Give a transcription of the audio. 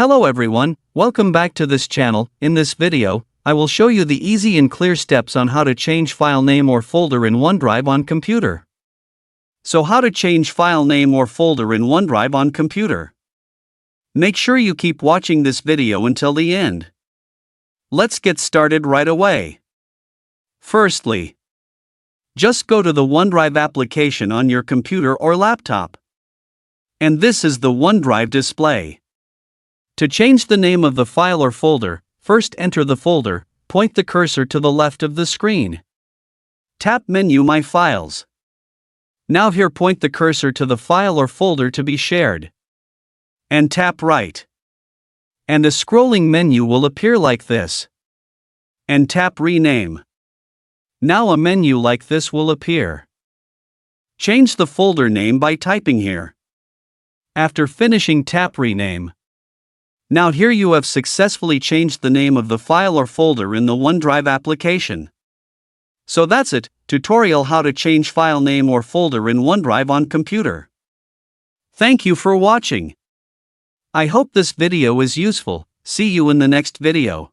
Hello everyone, welcome back to this channel. In this video, I will show you the easy and clear steps on how to change file name or folder in OneDrive on computer. So how to change file name or folder in OneDrive on computer? Make sure you keep watching this video until the end. Let's get started right away. Firstly, just go to the OneDrive application on your computer or laptop. And this is the OneDrive display. To change the name of the file or folder, first enter the folder, point the cursor to the left of the screen. Tap Menu My Files. Now here point the cursor to the file or folder to be shared. And tap Right. And a scrolling menu will appear like this. And tap Rename. Now a menu like this will appear. Change the folder name by typing here. After finishing, tap Rename. Now here you have successfully changed the name of the file or folder in the OneDrive application. So that's it, tutorial how to change file name or folder in OneDrive on computer. Thank you for watching. I hope this video is useful. See you in the next video.